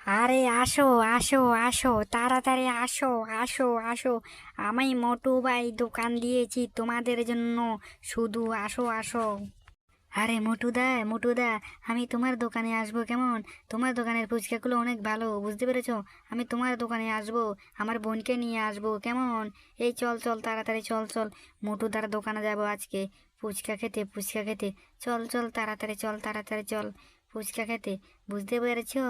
আরে আসো আসো আসো, তাড়াতাড়ি আসো আসো আসো। আমি মোটু ভাই দোকান দিয়েছি তোমাদের জন্য, শুধু আসো আসো। আরে মোটুদা মোটুদা, আমি তোমার দোকানে আসবো কেমন? তোমার দোকানের ফুচকাগুলো অনেক ভালো, বুঝতে পেরেছো? আমি তোমার দোকানে আসবো, আমার বোনকে নিয়ে আসবো কেমন? এই চল চল তাড়াতাড়ি চল চল, মোটুদার দোকানে যাবো আজকে ফুচকা খেতে, ফুচকা খেতে। চল চল তাড়াতাড়ি চল, তাড়াতাড়ি চল ফুচকা খেতে, বুঝতে পেরেছো?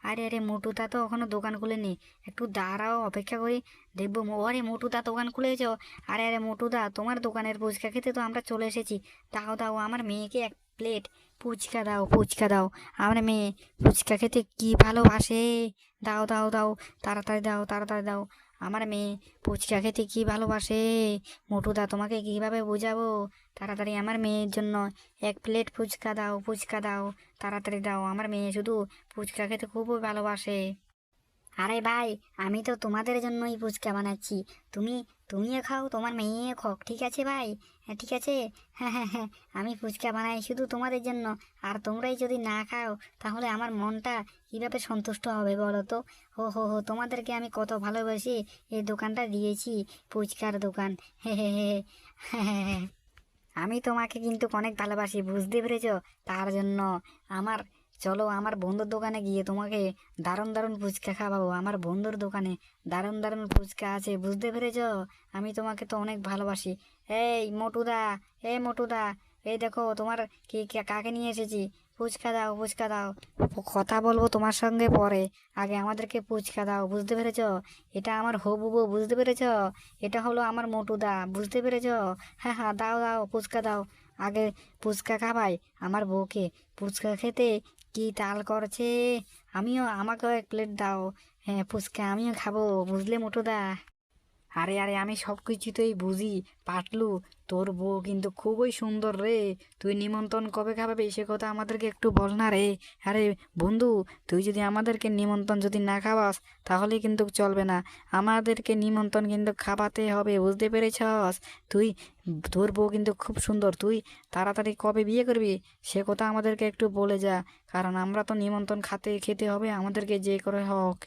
আরে আরে মোটুদা তো এখনো দোকান খুলেনি, একটু দাঁড়াও, অপেক্ষা করি, দেখবো। আরে মোটুদা দোকান খুলেছো? আরে আরে মোটুদা, তোমার দোকানের ফুচকা খেতে তো আমরা চলে এসেছি। দাও দাও, আমার মেয়েকে এক প্লেট ফুচকা দাও, ফুচকা দাও। আমার মেয়ে ফুচকা খেতে কি ভালোবাসে। দাও দাও দাও, তাড়াতাড়ি দাও, তাড়াতাড়ি দাও। আমার মেয়ে ফুচকা খেতে কি ভালোবাসে। মোটুদা, তোমাকে কিভাবে বোঝাবো? তাড়াতাড়ি আমার মেয়ের জন্য এক প্লেট ফুচকা দাও, ফুচকা দাও, তাড়াতাড়ি দাও। আমার মেয়ে শুধু ফুচকা খেতে খুবই ভালোবাসে। আরে ভাই, আমি তো তোমাদের জন্যই ফুচকা বানাচ্ছি। তুমি তুমিও খাও, তোমার মেয়েও খাও, ঠিক আছে ভাই? হ্যাঁ ঠিক আছে। হ্যাঁ হ্যাঁ হ্যাঁ, আমি ফুচকা বানাই শুধু তোমাদের জন্য। আর তোমরাই যদি না খাও, তাহলে আমার মনটা কীভাবে সন্তুষ্ট হবে বলো তো? হো হো হো, তোমাদেরকে আমি কত ভালোবাসি, এই দোকানটা দিয়েছি, ফুচকার দোকান। হে হে হে হে হে হে। আমি তোমাকে কিন্তু অনেক ভালোবাসি, বুঝতে পেরেছো? তার জন্য আমার, চলো আমার বন্ধুর দোকানে গিয়ে তোমাকে দারুণ দারুণ ফুচকা খাওয়াবো। আমার বন্ধুর দোকানে দারুণ দারুণ ফুচকা আছে, বুঝতে পেরেছো? আমি তোমাকে তো অনেক ভালোবাসি। এই মোটুদা, এই মোটুদা, এই দেখো তোমার কাকে নিয়ে এসেছি। ফুচকা দাও, ফুচকা দাও। কথা বলবো তোমার সঙ্গে পরে, আগে আমাদেরকে ফুচকা দাও, বুঝতে পেরেছো? এটা আমার হবু বউ, বুঝতে পেরেছো? এটা হলো আমার মোটুদা, বুঝতে পেরেছো? হ্যাঁ হ্যাঁ, দাও দাও ফুচকা দাও। আগে ফুচকা খাবাই আমার বউকে, ফুচকা খেতে কি তাল করছে। আমাকেও এক প্লেট দাও। হ্যাঁ ফুচকা আমিও খাবো, বুঝলে মোটুদা? আরে আরে, আমি সব কিছুতেই বুঝি পাটলু। তোর বউ কিন্তু খুবই সুন্দর রে। তুই নিমন্ত্রণ কবে খাওয়াবি সে কথা আমাদেরকে একটু বল না রে। আরে বন্ধু, তুই যদি আমাদেরকে নিমন্ত্রণ যদি না খাওয়াস, তাহলে কিন্তু চলবে না। আমাদেরকে নিমন্ত্রণ কিন্তু খাওয়াতে হবে, বুঝতে পেরেছস? তুই, তোর বউ কিন্তু খুব সুন্দর। তুই তাড়াতাড়ি কবে বিয়ে করবি সে কথা আমাদেরকে একটু বলে যা, কারণ আমরা তো নিমন্ত্রণ খেতে হবে আমাদেরকে যে করে হোক।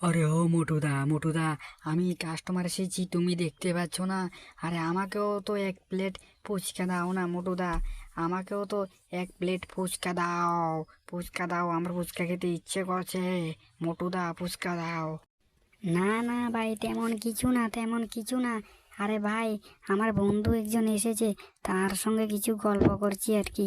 আরে ও মোটুদা মোটুদা, আমি কাস্টমার এসেছি, তুমি দেখতে পাচ্ছ না? আরে আমাকেও তো এক প্লেট ফুচকা দাও না মোটুদা, আমাকেও তো এক প্লেট ফুচকা দাও। ফুচকা দাও, আমার ফুচকা খেতে ইচ্ছে করছে। মোটুদা ফুচকা দাও। না না ভাই, তেমন কিছু না, তেমন কিছু না। আরে ভাই, আমার বন্ধু একজন এসেছে, তার সঙ্গে কিছু গল্প করছি আর কি,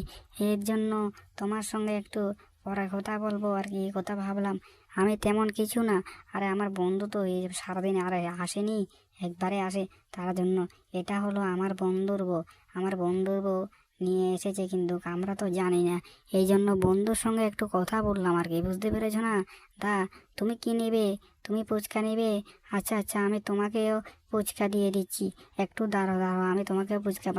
এর জন্য তোমার সঙ্গে একটু পরে কথা বলবো আর কি, এই কথা ভাবলাম। আমি তেমন কিছু না। আরে আমার বন্ধু তো এই সারাদিন আরে আসেনি, একবারে আসে, তার জন্য। এটা হলো আমার বন্ধুর বউ, আমার বন্ধুর বউ নিয়ে এসেছে, কিন্তু আমরা তো জানি না, এই জন্য বন্ধুর সঙ্গে একটু কথা বললাম আর কি, বুঝতে পেরেছো না? দা, তুমি কি নেবে? তুমি ফুচকা নেবে? আচ্ছা আচ্ছা, আমি তোমাকেও ফুচকা দিয়ে দিচ্ছি, একটু দাঁড়াও দাঁড়াও, আমি তোমাকে ফুচকা